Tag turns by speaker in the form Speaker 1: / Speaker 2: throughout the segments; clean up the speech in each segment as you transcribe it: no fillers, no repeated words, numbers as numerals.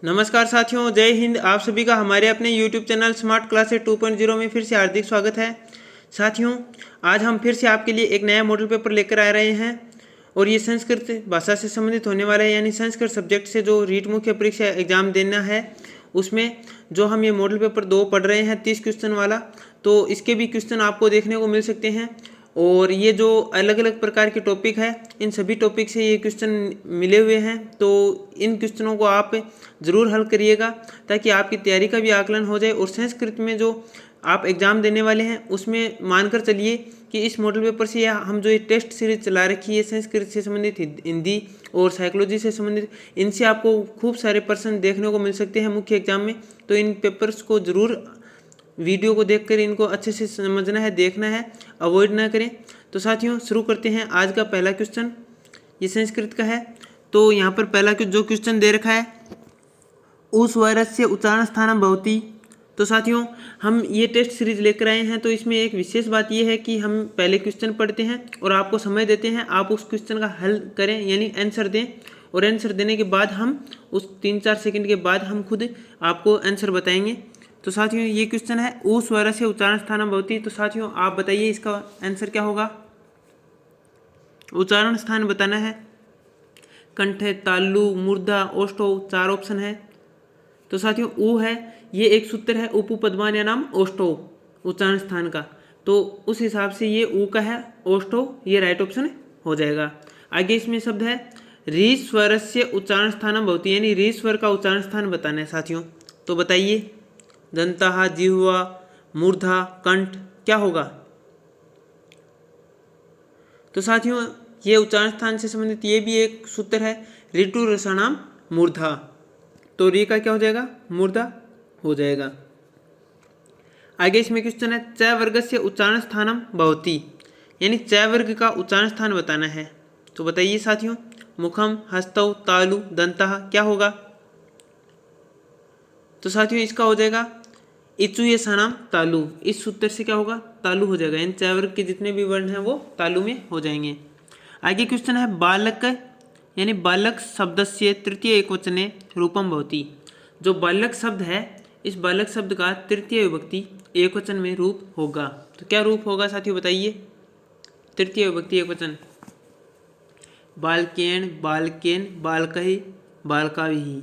Speaker 1: नमस्कार साथियों, जय हिंद। आप सभी का हमारे अपने YouTube चैनल स्मार्ट क्लासेस 2.0 में फिर से हार्दिक स्वागत है। साथियों, आज हम फिर से आपके लिए एक नया मॉडल पेपर लेकर आ रहे हैं और ये संस्कृत भाषा से संबंधित होने वाला है, यानी संस्कृत सब्जेक्ट से जो रीट मुख्य परीक्षा एग्जाम देना है उसमें जो हम ये मॉडल पेपर 2 पढ़ रहे हैं 30 क्वेश्चन वाला, तो इसके भी क्वेश्चन आपको देखने को मिल सकते हैं। और ये जो अलग अलग प्रकार के टॉपिक है, इन सभी टॉपिक से ये क्वेश्चन मिले हुए हैं, तो इन क्वेश्चनों को आप ज़रूर हल करिएगा ताकि आपकी तैयारी का भी आकलन हो जाए। और संस्कृत में जो आप एग्ज़ाम देने वाले हैं उसमें मानकर चलिए कि इस मॉडल पेपर से हम जो ये टेस्ट सीरीज चला रखी है संस्कृत से संबंधित, हिंदी और साइकोलॉजी से संबंधित, इनसे आपको खूब सारे प्रश्न देखने को मिल सकते हैं मुख्य एग्जाम में। तो इन पेपर्स को ज़रूर वीडियो को देखकर इनको अच्छे से समझना है, देखना है, अवॉइड ना करें। तो साथियों, शुरू करते हैं। आज का पहला क्वेश्चन ये संस्कृत का है। तो यहाँ पर पहला जो क्वेश्चन दे रखा है, उस वायरस्य उच्चारण स्थानम भवति। तो साथियों, हम ये टेस्ट सीरीज लेकर आए हैं, तो इसमें एक विशेष बात ये है कि हम पहले क्वेश्चन पढ़ते हैं और आपको समय देते हैं, आप उस क्वेश्चन का हल करें यानी आंसर दें, और आंसर देने के बाद हम उस 3-4 सेकंड के बाद हम खुद आपको आंसर बताएंगे। तो साथियों, ये क्वेश्चन है ऊ स्वर से उच्चारण स्थानम भवति। तो साथियों, आप बताइए इसका आंसर क्या होगा। उच्चारण स्थान बताना है। कंठ, तालु, मूर्धा, ओष्ठो, 4 ऑप्शन है। तो साथियों, ऊ है, ये एक सूत्र है उपपदमान या नाम ओष्ठो उच्चारण स्थान का, तो उस हिसाब से ये ऊ का है, ओष्ठो ये राइट ऑप्शन हो जाएगा। आगे इसमें शब्द है री स्वर से उच्चारण स्थानम भवति, यानी री स्वर का उच्चारण स्थान बताना है साथियों। तो बताइए, दंता, जिह्वा, मूर्धा, कंठ, क्या होगा। तो साथियों, ये उच्चारण स्थान से संबंधित ये भी एक सूत्र है ऋतु रसाणाम मूर्धा, तो री का क्या हो जाएगा, मूर्धा हो जाएगा। आगे इसमें क्वेश्चन है च वर्ग से उच्चारण स्थानम भवति, यानी च वर्ग का उच्चारण स्थान बताना है। तो बताइए साथियों, मुखम, हस्तौ, तालु, दंतः, क्या होगा। तो साथियों, इसका हो जाएगा इचु ये सनाम तालु, इस सूत्र से क्या होगा, तालु हो जाएगा, यानी च वर्ग के जितने भी वर्ण हैं वो तालु में हो जाएंगे। आगे क्वेश्चन है बालक, यानी बालक शब्द से तृतीय एकवचने रूपम भवति। जो बालक शब्द है, इस बालक शब्द का तृतीय विभक्ति एकवचन में रूप होगा। तो क्या रूप होगा साथियों, बताइए। तृतीय विभक्ति एकवचन, बालकेन, बालकेन, बालकहि, बालकाभिः।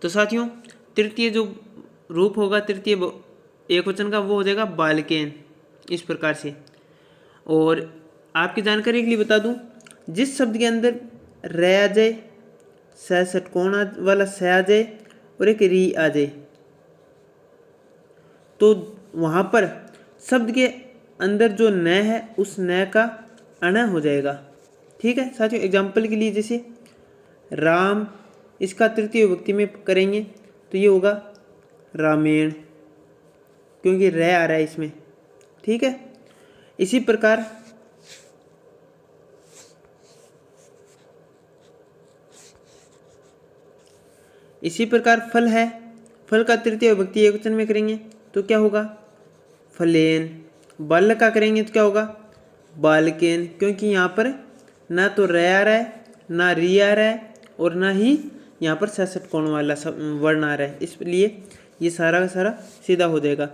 Speaker 1: तो साथियों, तृतीय जो रूप होगा तृतीय एकवचन का वो हो जाएगा बालकेन, इस प्रकार से। और आपकी जानकारी के लिए बता दूं, जिस शब्द के अंदर रे आ जाए, स षटकोण वाला स आ जाए और एक री आ जाए, तो वहाँ पर शब्द के अंदर जो न है उस न का अण हो जाएगा। ठीक है साथियों, एग्जाम्पल के लिए जैसे राम, इसका तृतीय विभक्ति में करेंगे तो ये होगा रामेण, क्योंकि रे आ रहा है इसमें। ठीक है, इसी प्रकार फल है, फल का तृतीय विभक्ति एकवचन में करेंगे तो क्या होगा, फलेन। बालक का करेंगे तो क्या होगा, बालकेन, क्योंकि यहाँ पर ना तो रे आ रहा है, ना री आ रहा है, और ना ही यहाँ पर षटकोण वाला वर्ण आ रहा है, इसलिए ये सारा का सारा सीधा हो जाएगा।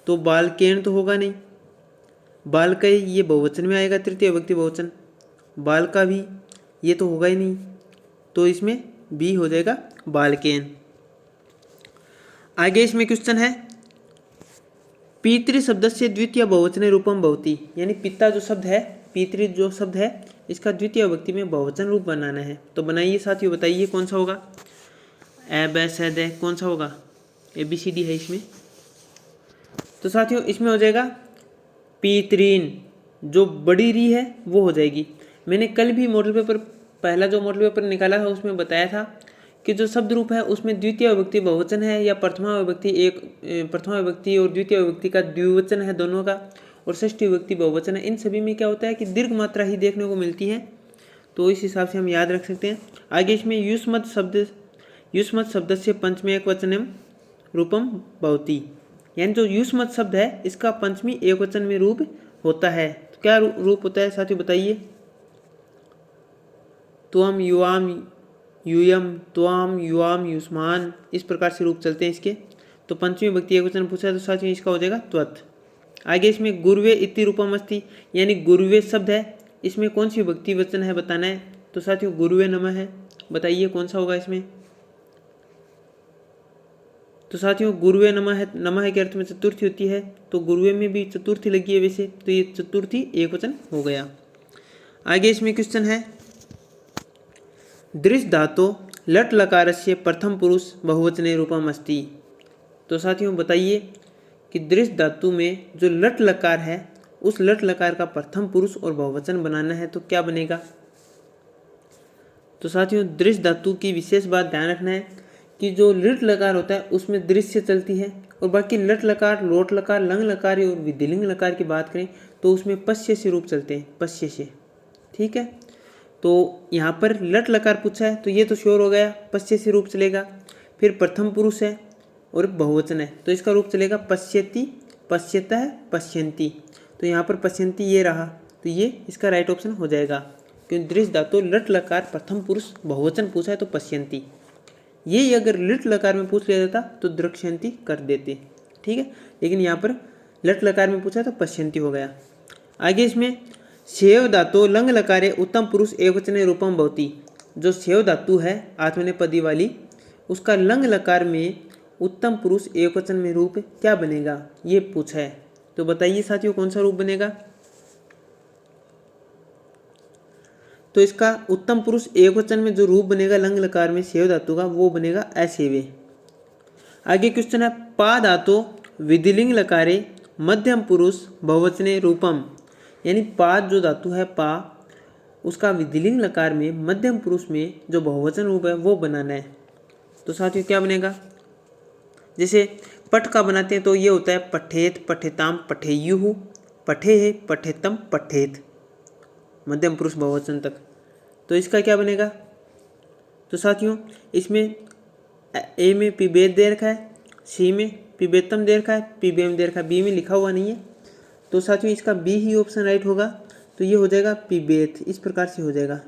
Speaker 1: तो बालकेन तो होगा नहीं, बालक ये बहुवचन में आएगा, तृतीय विभक्ति बहुवचन, बाल का भी ये तो होगा ही नहीं, तो इसमें बी हो जाएगा बालकेन। आगे इसमें क्वेश्चन है पितृ शब्द से द्वितीय बहुवचने रूपम भवति, यानी पिता जो शब्द है, पितृ जो शब्द है, इसका द्वितीय विभक्ति में बहुवचन रूप बनाना है। तो बनाइए साथियों, बताइए कौन सा होगा। ए बै से दे, कौन सा होगा, ABCD है इसमें। तो साथियों, इसमें हो जाएगा पितृन, जो बड़ी री है वो हो जाएगी। मैंने कल भी मॉडल पेपर, पहला जो मॉडल पेपर निकाला था उसमें बताया था कि जो शब्द रूप है उसमें द्वितीय विभक्ति बहुवचन है या प्रथमा विभक्ति और द्वितीय विभक्ति का द्विवचन है दोनों का, और षष्ठी विभक्ति बहुवचन है। इन सभी में क्या होता है कि दीर्घ मात्रा ही देखने को मिलती है, तो इस हिसाब से हम याद रख सकते हैं। आगे इसमें युष्मत् शब्द से पंचमी एकवचनम रूपम भवति, यानी जो युष्मत् शब्द है इसका पंचमी एकवचन में रूप होता है। तो क्या रूप होता है साथियों, बताइए। तो हम युवाम यूयम, त्वाम, युआम, युष्मान, इस प्रकार से रूप चलते हैं इसके। तो पंचमी विभक्ति एकवचन पूछा है तो साथियों इसका हो जाएगा त्वत्। आगे इसमें गुरुवे इति रूपम अस्ति, यानी गुरुवे शब्द है, इसमें कौन सी विभक्ति वचन है बताना है। तो साथियों गुरुवे नमः है, बताइए कौन सा होगा इसमें। तो साथियों गुरुवे नमः है, नमः के अर्थ में चतुर्थी होती है, तो गुरुवे में भी चतुर्थी लगी है वैसे, तो ये चतुर्थी एक वचन हो गया। आगे इसमें क्वेश्चन है दृश्य धातु लट लकारस्य प्रथम पुरुष बहुवचने रूपम अस्ति। तो साथियों बताइए कि दृश्य धातु में जो लट लकार है उस लट लकार का प्रथम पुरुष और बहुवचन बनाना है तो क्या बनेगा। तो साथियों दृश्य धातु की विशेष बात ध्यान रखना है कि जो लट लकार होता है उसमें दृश्य चलती है, और बाकी लट लकार, लोट लकार, लंग लकार और विधिलिंग लकार की बात करें तो उसमें पश्य से रूप चलते हैं, पश्य से। ठीक है, तो यहाँ पर लट लकार पूछा है तो ये तो श्योर हो गया, पश्य से रूप चलेगा। फिर प्रथम पुरुष है और बहुवचन है तो इसका रूप चलेगा पश्यति, पश्यतः, पश्यन्ति। तो यहाँ पर पश्यन्ति ये रहा, तो ये इसका राइट ऑप्शन हो जाएगा, क्योंकि दृश्य धातु लट लकार प्रथम पुरुष बहुवचन पूछा है तो पश्यन्ति। ये अगर लिट लकार में पूछ लिया जाता तो द्रक्ष्यन्ति कर देते। ठीक है, लेकिन यहाँ पर लट लकार में पूछा तो पश्यन्ति हो गया। आगे इसमें सेव धातु लंग लकारे उत्तम पुरुष एकवचने रूपम भवति। जो सेव धातु है आत्मनेपदी वाली, उसका लंग लकार में उत्तम पुरुष एकवचन में रूप क्या बनेगा ये पूछा है। तो बताइए साथियों कौन सा रूप बनेगा। तो इसका उत्तम पुरुष एकवचन में जो रूप बनेगा लंग लकार में सेव धातु का, वो बनेगा असेवे। आगे क्वेश्चन है पा धातु विधिलिंग लकारे मध्यम पुरुष बहुवचने रूपम, यानी पा जो धातु है पा, उसका विधिलिंग लकार में मध्यम पुरुष में जो बहुवचन रूप है वो बनाना है। तो साथियों क्या बनेगा, जैसे पठ का बनाते हैं तो ये होता है पठेत, पठेताम, पठेयुः, पठेः, पठेतम, पठेत, मध्यम पुरुष बहुवचन तक। तो इसका क्या बनेगा। तो साथियों इसमें ए में पिबेत दे रखा है, सी में पिबेतम दे रखा है, पिबेम दे रखा है, बी में लिखा हुआ नहीं है, तो साथियों इसका बी ही ऑप्शन राइट होगा। तो ये हो जाएगा पिबेत, इस प्रकार से हो जाएगा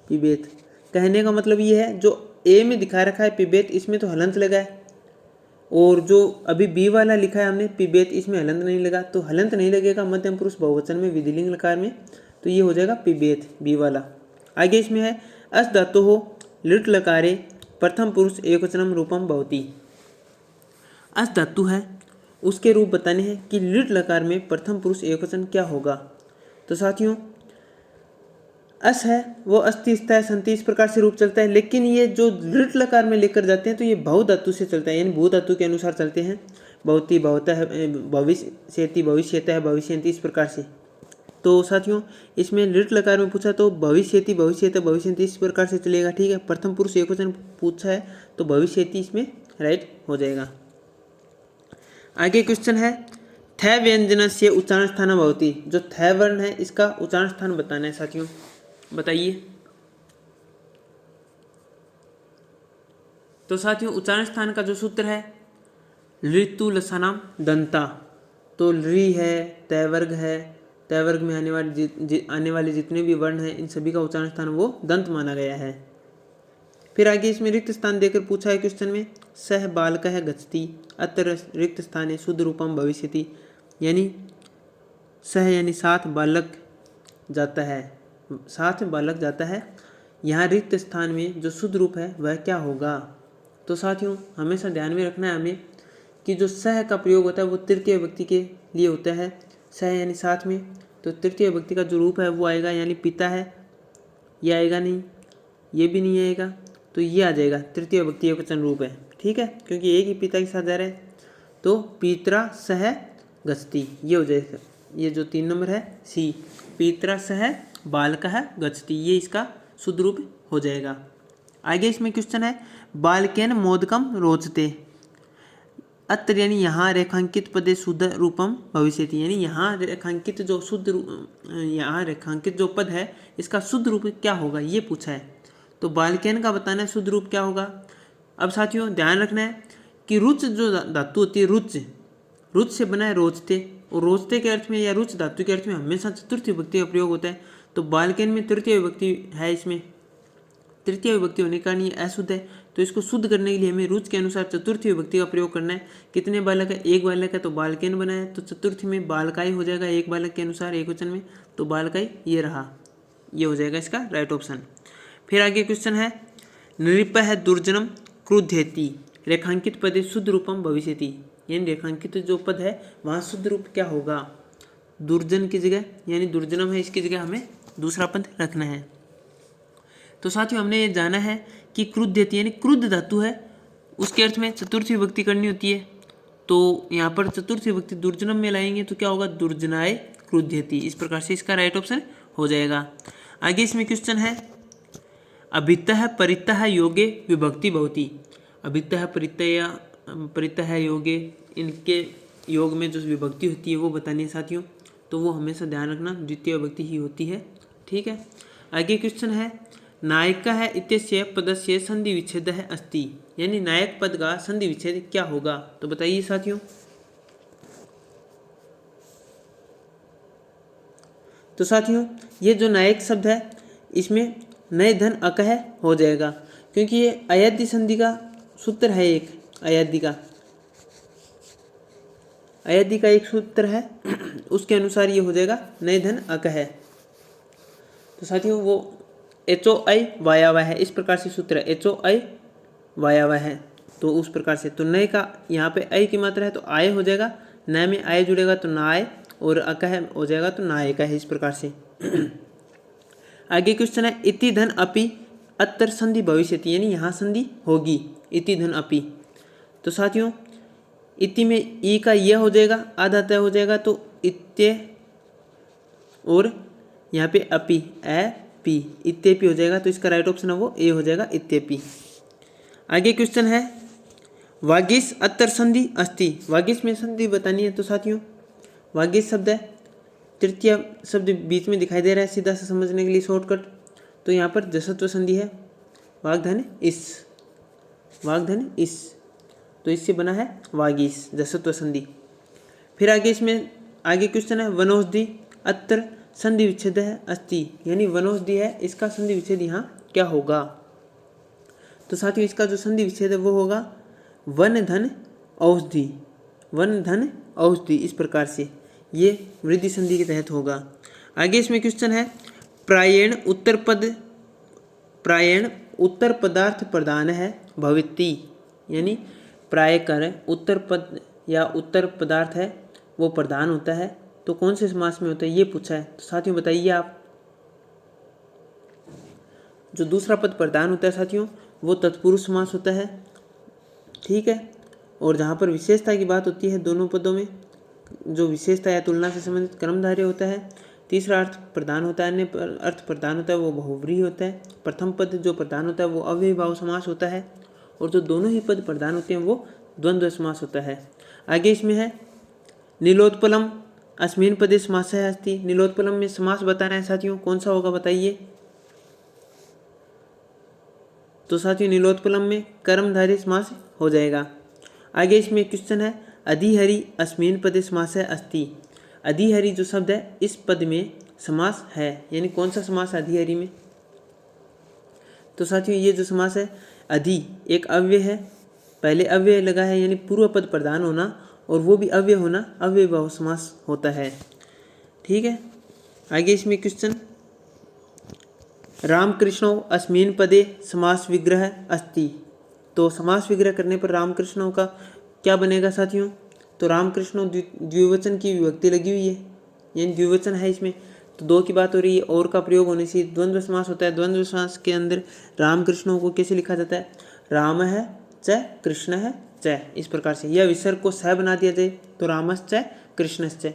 Speaker 1: पिबेत। कहने का मतलब ये है जो ए में दिखा रखा है पिबेत, इसमें तो हलंत लगा है, और जो अभी बी वाला लिखा है हमने पिबेत, इसमें हलंत नहीं लगा। तो हलंत नहीं लगेगा मध्यम पुरुष बहुवचन में विधिलिंग लकार में, तो ये हो जाएगा पिबेत बी वाला। आगे इसमें है अस धातु हो लिट लकारे प्रथम पुरुष एकवचनम रूपम भवति। अस धातु है उसके रूप बताने हैं कि लिट लकार में प्रथम पुरुष एकवचन क्या होगा। तो साथियों अस है वो अस्ति, स्था, संति, इस प्रकार से रूप चलता है, लेकिन ये जो लिट लकार में लेकर जाते हैं तो ये बहु धातु से चलता है, यानी भू धातु के अनुसार चलते हैं। भवति, भवतः, भविष्यति, भविष्यतः, भविष्यन्ति, इस प्रकार से। तो साथियों इसमें लिट लकार में पूछा तो भविष्यति, भविष्यतः, भविष्यन्ति, इस प्रकार से चलेगा। ठीक है, प्रथम पुरुष एकवचन पूछा है तो भविष्यति इसमें राइट हो जाएगा। आगे क्वेश्चन है थ व्यंजन से उच्चारण स्थान भवति। जो थ वर्ण है इसका उच्चारण स्थान बताना है साथियों, बताइए। तो साथियों उच्चारण स्थान का जो सूत्र है ऋतु लसानाम दंता। तो री है, तय वर्ग है, तय वर्ग में आने वाले जितने भी वर्ण हैं इन सभी का उच्चारण स्थान वो दंत माना गया है। फिर आगे इसमें रिक्त स्थान देकर पूछा है क्वेश्चन में सह बालकः गच्छति अत्र रिक्त स्थाने शुद्ध रूपम भविष्यति, यानी सह यानी साथ, बालक जाता है, साथ में बालक जाता है, यहाँ रिक्त स्थान में जो शुद्ध रूप है वह क्या होगा। तो साथियों हमेशा ध्यान में रखना है हमें कि जो सह का प्रयोग होता है वो तृतीय व्यक्ति के लिए होता है। सह यानी साथ में, तो तृतीय व्यक्ति का जो रूप है वो आएगा, यानी पिता है, ये आएगा नहीं, ये भी नहीं आएगा, तो ये आ जाएगा तृतीय व्यक्ति एकवचन रूप है। ठीक है, क्योंकि एक ही पिता के साथ जा रहे हैं, तो पितरा सह गच्छति, ये हो जाएगा। ये जो 3 नंबर है सी, पितरा सह बालकः गच्छति, ये इसका शुद्ध रूप हो जाएगा। आगे इसमें क्वेश्चन है बालकेन मोदकम रोचते अत्र, यानी यहाँ रेखांकित पदे शुद्ध रूपम भविष्यति, यानी यहाँ रेखांकित जो यहाँ रेखांकित जो पद है इसका शुद्ध रूप क्या होगा ये पूछा है। तो बालकेन का बताना है शुद्ध रूप क्या होगा। अब साथियों ध्यान रखना है कि रुच जो धातु होती है, रुच से बना है रोचते, और रोचते के अर्थ में या रुच धातु के अर्थ में हमेशा चतुर्थी विभक्ति का प्रयोग होता है। तो बालकेन में तृतीय विभक्ति है इसमें, तृतीय विभक्ति होने के कारण ये अशुद्ध है, तो इसको शुद्ध करने के लिए हमें रुच के अनुसार चतुर्थी विभक्ति का प्रयोग करना है। कितने बालक है? एक बालक है, तो बालकेन बनाया, तो चतुर्थी में बालकाई हो जाएगा एक बालक के अनुसार एक वचन में, तो बालकाई ये रहा, ये हो जाएगा इसका राइट ऑप्शन। फिर आगे क्वेश्चन है नृपः दुर्जनम क्रुध्यति रेखांकित पदे शुद्ध रूपम भविष्यति, यानी रेखांकित जो पद है वहाँ शुद्ध रूप क्या होगा? दुर्जन की जगह, यानी दुर्जनम है इसकी जगह हमें दूसरा पद रखना है। तो साथियों हमने ये जाना है कि क्रुध्यति यानी क्रुद्ध धातु है, उसके अर्थ में चतुर्थी विभक्ति करनी होती है, तो यहाँ पर चतुर्थी विभक्ति दुर्जनम में लाएंगे तो क्या होगा? दुर्जनाय क्रुध्यति। इस प्रकार से इसका राइट ऑप्शन हो जाएगा। आगे इसमें क्वेश्चन है अभितः परितः योगे विभक्ति भवति। अभितः परितः योगे, इनके योग में जो विभक्ति होती है वो बतानी है साथियों, तो वो हमेशा ध्यान रखना द्वितीय विभक्ति ही होती है। ठीक है, आगे क्वेश्चन है नायकः इत्यस्य पदस्य संधि विच्छेदः अस्ति, यानी नायक पद का संधि विच्छेद क्या होगा? तो बताइए साथियों। तो साथियों ये जो नायक शब्द है इसमें नए धन अकह हो जाएगा, क्योंकि ये अयद्धि संधि का सूत्र है, एक अयद्धि का एक सूत्र है, उसके अनुसार ये हो जाएगा नए धन अकह। तो साथियों वो HOI वायावा है, इस प्रकार से सूत्र है, HOI वायावा है, तो उस प्रकार से। तो नए का यहाँ पे आई की मात्रा है तो आय हो जाएगा, नए में आय जुड़ेगा तो नाय, और अकह हो जाएगा तो नायका है, इस प्रकार से। आगे क्वेश्चन है इति धन अपि अत्र संधि भविष्यति, यानी यहाँ संधि होगी इति धन अपि। तो साथियों इति में ई का यह हो जाएगा, आधा तय हो जाएगा, तो इत्य, और यहाँ पे अपि पी इत्यपि हो जाएगा, तो इसका राइट ऑप्शन है वो ए हो जाएगा, इत्यपि। आगे क्वेश्चन है वागीश अत्र संधि अस्ति। वागीश में संधि बतानी है, तो साथियों वागीश शब्द है, तृतीय शब्द बीच में दिखाई दे रहा है, सीधा से समझने के लिए शॉर्टकट। तो यहाँ पर जसत्व संधि है, वाग्धन इस, तो इससे बना है वागीश, जसत्व संधि। फिर आगे इसमें आगे क्वेश्चन है वनौषधि अत्र संधि विच्छेद है अस्ति, यानी वनौषधि है, इसका संधि विच्छेद यहाँ क्या होगा? तो साथियों इसका जो संधि विच्छेद है वो होगा वन धन औषधि, इस प्रकार से ये वृद्धि संधि के तहत होगा। आगे इसमें क्वेश्चन है प्रायेण उत्तर पदार्थ प्रधान है भविति, यानी प्राय कर उत्तर पद या उत्तर पदार्थ है वो प्रधान होता है, तो कौन से समास में होता है ये पूछा है। तो साथियों बताइए आप। जो दूसरा पद प्रधान होता है साथियों वो तत्पुरुष समास होता है, ठीक है। और जहाँ पर विशेषता की बात होती है दोनों पदों में, जो विशेषता या तुलना से संबंधित कर्मधारय होता है, तीसरा अर्थ प्रधान होता है, अन्य अर्थ प्रधान होता है वो बहुव्रीहि होता है, प्रथम पद जो प्रधान होता है वो अव्ययीभाव समास होता है, और जो दोनों ही पद प्रधान होते हैं वो द्वंद्व समास होता है। आगे इसमें है नीलोत्पलम अस्मिन् पदे समासः अस्ति। नीलोत्पलम में समास बताना है साथियों, कौन सा होगा बताइए। तो साथियों नीलोत्पलम में कर्मधारय समास हो जाएगा। आगे इसमें क्वेश्चन है अधिहरि अस्मिन् पदे समासः अस्ति। अधिहरि जो शब्द है इस पद में समास है, यानी कौन सा समास है अधिहरि में। तो साथियों ये जो समास है अधि एक अव्यय है, पहले अव्यय लगा है यानी पूर्व पद प्रधान होना, और वो भी अव्यय होना, अव्ययीभाव समास होता है, ठीक है। आगे इसमें क्वेश्चन रामकृष्णो अस्मिन् पदे समास विग्रह अस्ति। तो समास विग्रह करने पर रामकृष्णों का क्या बनेगा साथियों। तो रामकृष्णों द्विवचन की विभक्ति लगी हुई है, यानी द्विवचन है इसमें, तो दो की बात हो रही है, और का प्रयोग होने से द्वंद्व समास होता है। द्वंद्व समास के अंदर रामकृष्णों को कैसे लिखा जाता है, राम है च कृष्ण है च, इस प्रकार से। यह विसर्ग को स बना दिया जाए तो रामश्च कृष्णश्च,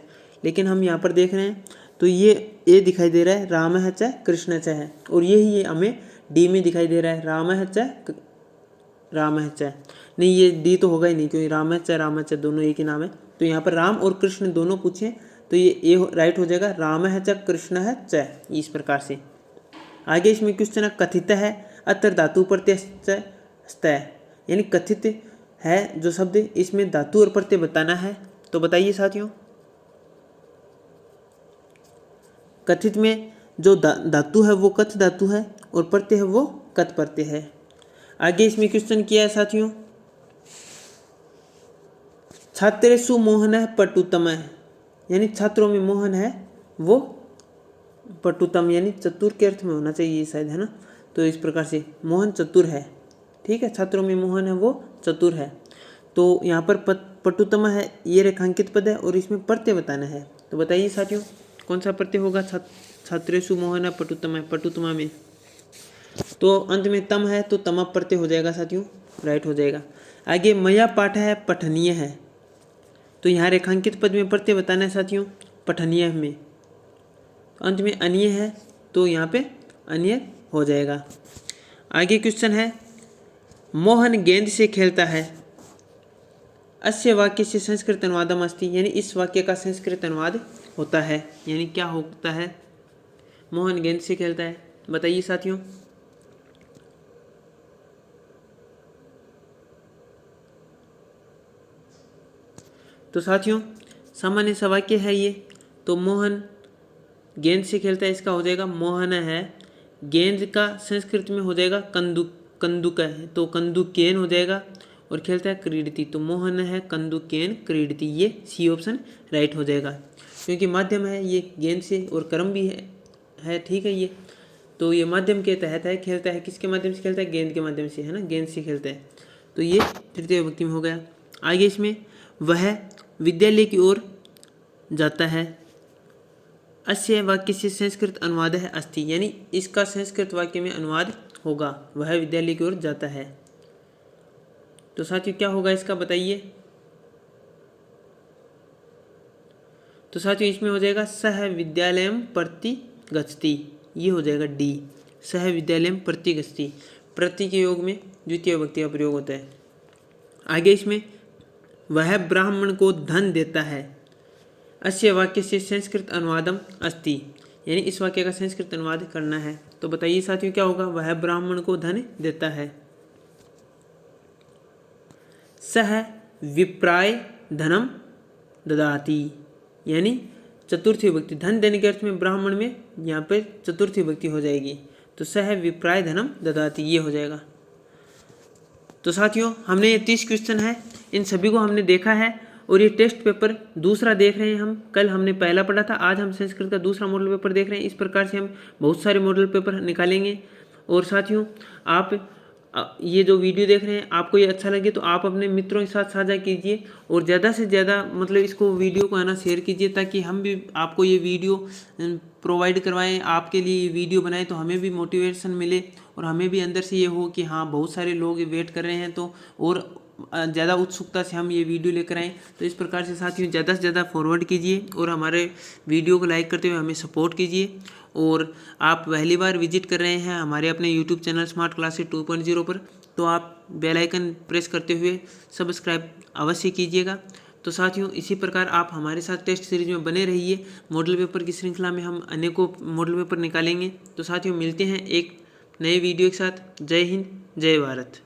Speaker 1: लेकिन हम यहाँ पर देख रहे हैं तो ये दिखाई दे रहा है राम है च कृष्ण च है, और ये हमें डी में दिखाई दे रहा है राम है च, नहीं ये डी तो होगा ही नहीं, क्योंकि राम है च दोनों एक ही नाम है। तो यहाँ पर राम और कृष्ण दोनों पूछे तो ये राइट हो जाएगा राम है च कृष्ण है च, इस प्रकार से। आगे इसमें क्वेश्चन है कथित है अत्र धातु प्रत्यय स्तः, यानी कथित है जो शब्द इसमें धातु और प्रत्यय बताना है। तो बताइए साथियों। कथित में जो धातु है वो कथ धातु है और प्रत्यय है वो कत प्रत्यय है। आगे इसमें क्वेश्चन किया है साथियों, छात्रेषु मोहनः पटुतमः, यानी छात्रों में मोहन है वो पटुतम यानी चतुर के अर्थ में होना चाहिए शायद, है ना। तो इस प्रकार से मोहन चतुर है, ठीक है, छात्रों में मोहन है वो चतुर है। तो यहाँ पर पटुतम है ये रेखांकित पद है और इसमें प्रत्यय बताना है। तो बताइए साथियों कौन सा प्रत्यय होगा छात्रेषु मोहन पटुतम है, पटुतमा में तो अंत में तम है तो तमा प्रत्यय हो जाएगा साथियों, राइट हो जाएगा। आगे मया पाठ है पठनीय है, तो यहाँ रेखांकित पद में प्रत्यय बताना है साथियों पठनीय में, अंत में अनीय है तो यहाँ पे अनीय हो जाएगा। आगे क्वेश्चन है मोहन गेंद से खेलता है, अस्य वाक्य से संस्कृत अनुवादम अस्ति, यानी इस वाक्य का संस्कृत अनुवाद होता है, यानी क्या होता है, मोहन गेंद से खेलता है, बताइए साथियों। तो साथियों सामान्य सा वाक्य है ये, तो मोहन गेंद से खेलता है, इसका हो जाएगा मोहन है, गेंद का संस्कृत में हो जाएगा कंदुक है तो कंदुकेन हो जाएगा, और खेलता है क्रीडति, तो मोहन है कंदुकेन क्रीडति, ये सी ऑप्शन राइट हो जाएगा, क्योंकि माध्यम है ये गेंद से और कर्म भी है ठीक है ये, तो ये माध्यम के तहत है, खेलता है किसके माध्यम से खेलता है, गेंद के माध्यम से, है ना, गेंद से खेलता है, तो ये तृतीय विभक्ति में हो गया। आगे इसमें वह विद्यालय की ओर जाता है, अस्य वाक्य से संस्कृत अनुवाद है अस्ति, यानी इसका संस्कृत वाक्य में अनुवाद होगा वह विद्यालय की ओर जाता है। तो साथियों क्या होगा इसका बताइए। तो साथियों इसमें हो जाएगा सह विद्यालयम प्रति गच्छति, ये हो जाएगा डी, सह विद्यालयम प्रति गच्छति, प्रति के योग में द्वितीय विभक्ति का प्रयोग होता है। आगे इसमें वह ब्राह्मण को धन देता है, अस्य वाक्य से संस्कृत अनुवादम अस्ति, यानी इस वाक्य का संस्कृत अनुवाद करना है। तो बताइए साथियों क्या होगा, वह ब्राह्मण को धन देता है। सह विप्राय धनम ददाति, यानी चतुर्थी विभक्ति, धन देने के अर्थ में ब्राह्मण में यहाँ पे चतुर्थी विभक्ति हो जाएगी, तो सह विप्राय धनम ददाति ये हो जाएगा। तो साथियों हमने ये 30 क्वेश्चन है, इन सभी को हमने देखा है, और ये टेस्ट पेपर दूसरा देख रहे हैं हम, कल हमने पहला पढ़ा था, आज हम संस्कृत का दूसरा मॉडल पेपर देख रहे हैं। इस प्रकार से हम बहुत सारे मॉडल पेपर निकालेंगे। और साथियों आप ये जो वीडियो देख रहे हैं आपको ये अच्छा लगे तो आप अपने मित्रों के साथ साझा कीजिए, और ज़्यादा से ज़्यादा मतलब इसको वीडियो को है ना शेयर कीजिए, ताकि हम भी आपको ये वीडियो प्रोवाइड करवाएं, आपके लिए ये वीडियो बनाएं, तो हमें भी मोटिवेशन मिले और हमें भी अंदर से ये हो कि हाँ बहुत सारे लोग वेट कर रहे हैं, तो और ज़्यादा उत्सुकता से हम ये वीडियो लेकर आएँ। तो इस प्रकार से साथियों ज़्यादा से ज़्यादा फॉरवर्ड कीजिए और हमारे वीडियो को लाइक करते हुए हमें सपोर्ट कीजिए। और आप पहली बार विजिट कर रहे हैं हमारे अपने यूट्यूब चैनल स्मार्ट क्लासेस 2.0 पर, तो आप बेल आइकन प्रेस करते हुए सब्सक्राइब अवश्य कीजिएगा। तो साथियों इसी प्रकार आप हमारे साथ टेस्ट सीरीज में बने रहिए, मॉडल पेपर की श्रृंखला में हम अनेकों मॉडल पेपर निकालेंगे। तो साथियों मिलते हैं एक नए वीडियो के साथ। जय हिंद, जय भारत।